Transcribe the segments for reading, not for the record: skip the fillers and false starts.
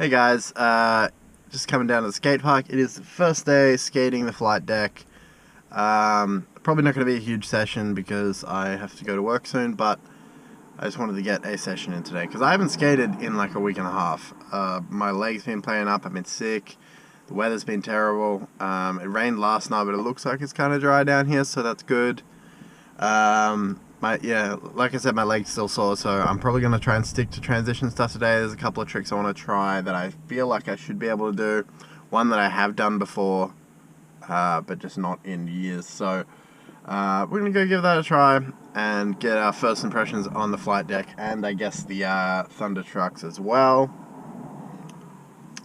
Hey guys, just coming down to the skate park. It is the first day skating the flight deck. Probably not going to be a huge session because I have to go to work soon, but I just wanted to get a session in today because I haven't skated in like a week and a half. My leg's been playing up, I've been sick, the weather's been terrible. It rained last night, but it looks like it's kind of dry down here, so that's good. Like I said, my leg's still sore, so I'm probably going to try and stick to transition stuff today. There's a couple of tricks I want to try that I feel like I should be able to do. One that I have done before, but just not in years. So we're going to go give that a try and get our first impressions on the flight deck and I guess the Thunder trucks as well.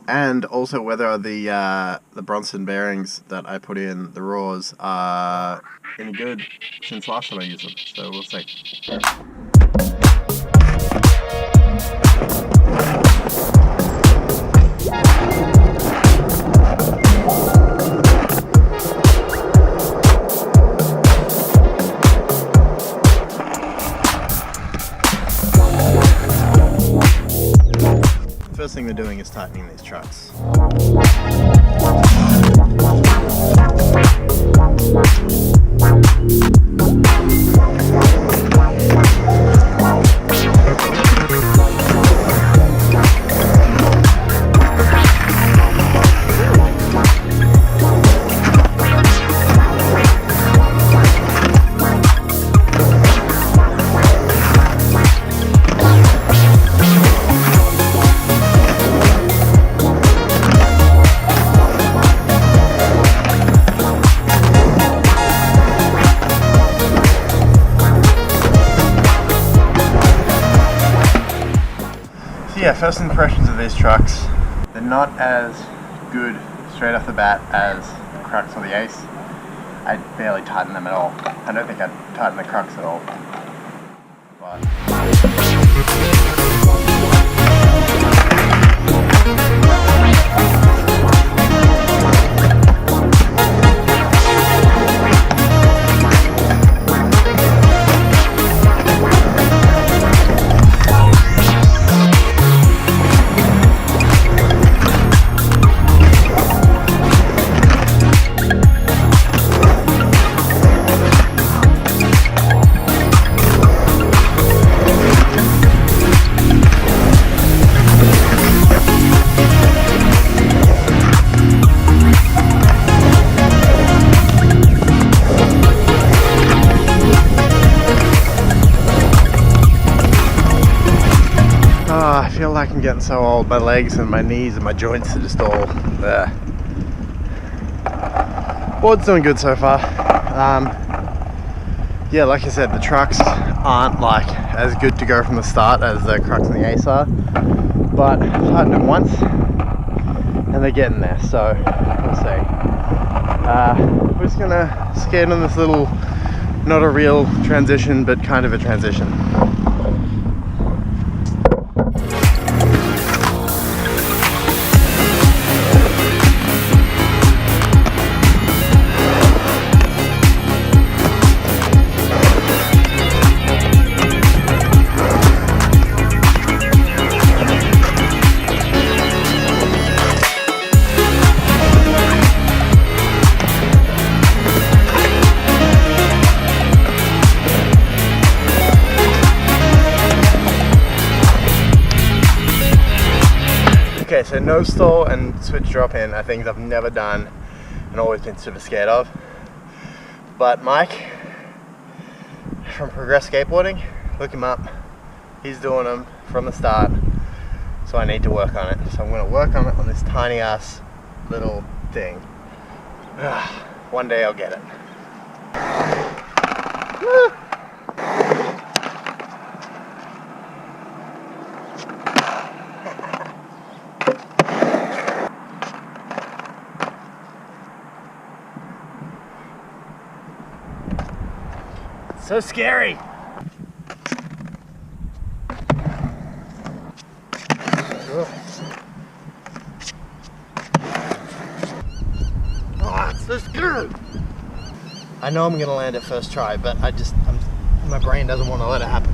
And also whether the Bronson bearings that I put in, the Raws, are any good since last time I used them. So we'll see. First thing we're doing is tightening these trucks. Yeah, first impressions of these trucks, they're not as good straight off the bat as the Krux or the Ace. I barely tighten them at all. I don't think I'd tighten the Krux at all. I feel like I'm getting so old. My legs and my knees and my joints are just all there. Board's doing good so far. Yeah, like I said, the trucks aren't like as good to go from the start as the Krux and the Ace are, but I've tightened them once and they're getting there, so we'll see. We're just gonna skate on this little, not a real transition, but kind of a transition. Okay, so no stall and switch drop in are things I've never done and always been super scared of. But Mike from Progress Skateboarding, look him up. He's doing them from the start, so I need to work on it. So I'm going to work on it on this tiny ass little thing. One day I'll get it. Woo! So scary! Oh, it's so scary! I know I'm gonna land it first try, but my brain doesn't want to let it happen.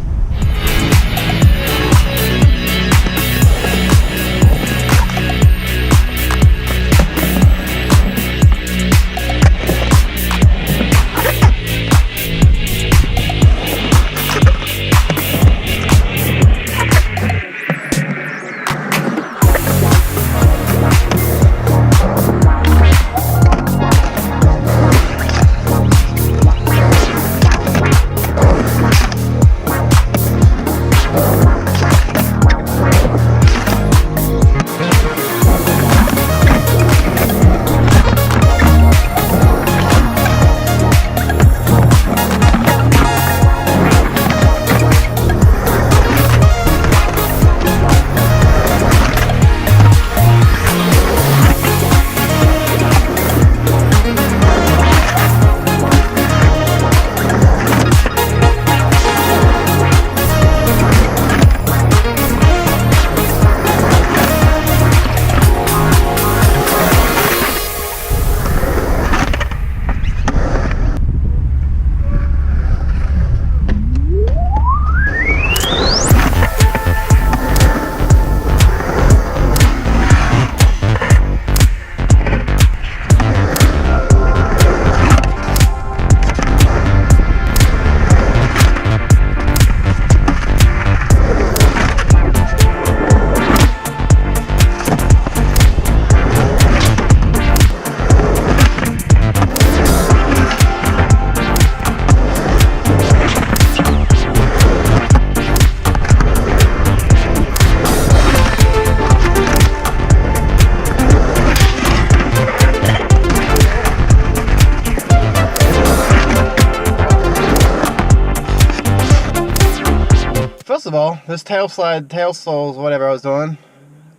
those tail stalls, whatever I was doing,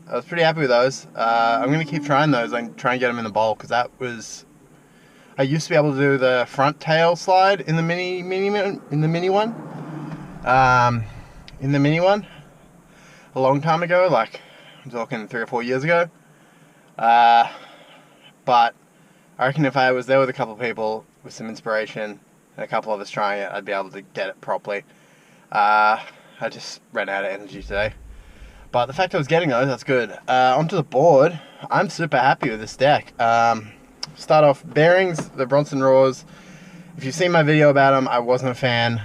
I was pretty happy with those. I'm going to keep trying those and try and get them in the bowl, because that was... I used to be able to do the front tail slide in the mini one. A long time ago, like I'm talking 3 or 4 years ago. But I reckon if I was there with a couple of people with some inspiration and a couple of us trying it, I'd be able to get it properly. I just ran out of energy today. But the fact I was getting those, that's good. Onto the board, I'm super happy with this deck. Start off, bearings, the Bronson Raws. If you've seen my video about them, I wasn't a fan,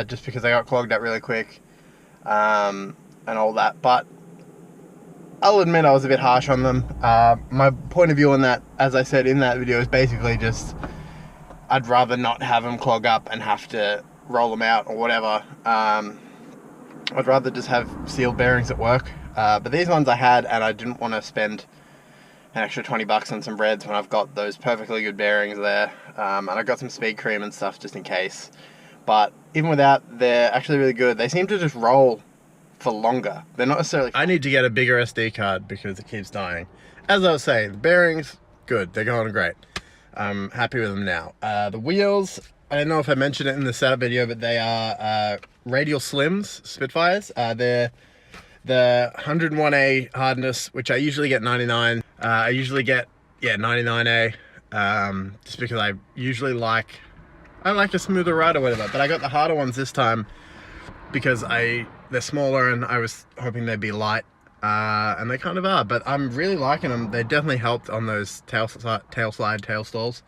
just because they got clogged up really quick, and all that. But I'll admit I was a bit harsh on them. My point of view on that, as I said in that video, is basically just I'd rather not have them clog up and have to roll them out or whatever. I'd rather just have sealed bearings at work. But these ones I had, and I didn't want to spend an extra 20 bucks on some breads when I've got those perfectly good bearings there. And I got some speed cream and stuff just in case. But even without, they're actually really good. They seem to just roll for longer. They're not necessarily... I need to get a bigger SD card because it keeps dying. As I was saying, the bearings, good. They're going great. I'm happy with them now. The wheels, I don't know if I mentioned it in the setup video, but they are radial slims, Spitfires. They're the 101A hardness, which I usually get 99. I usually get, 99A, just because I usually like a smoother ride or whatever. But I got the harder ones this time because they're smaller and I was hoping they'd be light, and they kind of are. But I'm really liking them. They definitely helped on those tail stalls.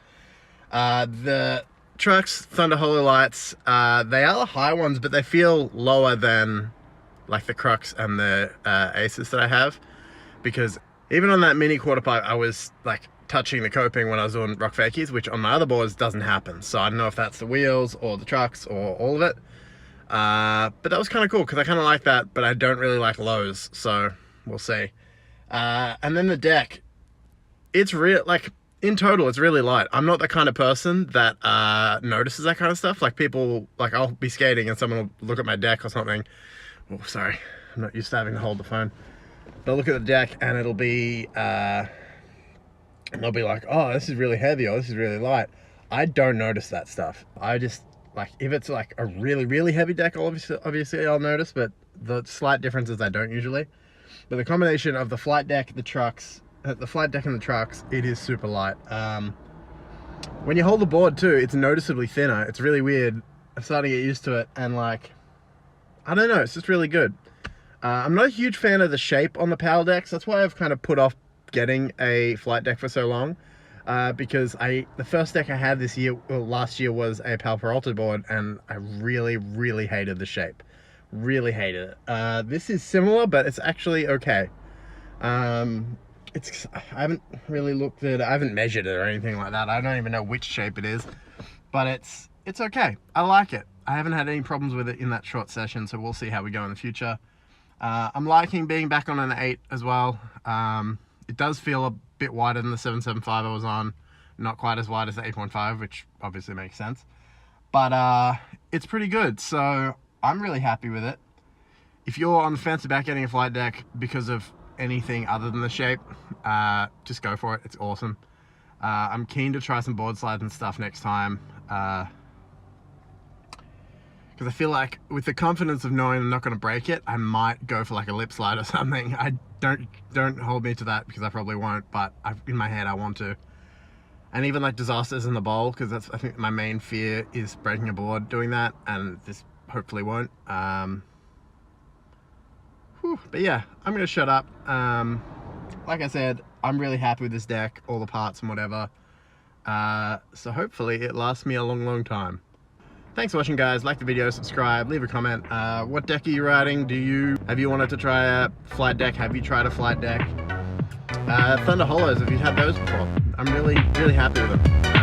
The Krux Thunder Holo lights, they are the high ones, but they feel lower than like the Krux and the Aces that I have, because even on that mini quarter pipe I was like touching the coping when I was doing rock fakies, which on my other boards doesn't happen. So I don't know if that's the wheels or the trucks or all of it, but that was kind of cool because I kind of like that, but I don't really like lows, so we'll see. And then the deck, it's real, like in total it's really light. I'm not the kind of person that notices that kind of stuff. Like people, like I'll be skating and someone will look at my deck or something. Oh, sorry, I'm not used to having to hold the phone. They'll look at the deck and it'll be, they'll be like, oh, this is really heavy, or this is really light. I don't notice that stuff. I just, like, if it's like a really, really heavy deck, obviously I'll notice, but the slight differences I don't usually. But the combination of the flight deck, the trucks, the flight deck and the trucks, it is super light. When you hold the board too, it's noticeably thinner. It's really weird. I'm starting to get used to it, and like, I don't know, it's just really good. I'm not a huge fan of the shape on the Powell decks. That's why I've kind of put off getting a flight deck for so long, because the first deck I had last year was a Powell Peralta board, and I really, really hated the shape. Really hated it. This is similar, but it's actually okay. I haven't really looked at it. I haven't measured it or anything like that. I don't even know which shape it is, but it's okay. I like it. I haven't had any problems with it in that short session, so we'll see how we go in the future. I'm liking being back on an 8 as well. It does feel a bit wider than the 7.75 I was on. Not quite as wide as the 8.5, which obviously makes sense. But it's pretty good, so I'm really happy with it. If you're on the fence about getting a flight deck because of anything other than the shape, just go for it. It's awesome. I'm keen to try some board slides and stuff next time. Because I feel like with the confidence of knowing I'm not going to break it, I might go for like a lip slide or something. I don't hold me to that because I probably won't, but in my head I want to. And even like disasters in the bowl, because that's, I think my main fear is breaking a board doing that, and this hopefully won't. But yeah, I'm going to shut up. Like I said, I'm really happy with this deck, all the parts and whatever. So hopefully it lasts me a long, long time. Thanks for watching, guys. Like the video, subscribe, leave a comment. What deck are you riding? Have you wanted to try a flight deck? Have you tried a flight deck? Thunder Holos, have you had those before? I'm really, really happy with them.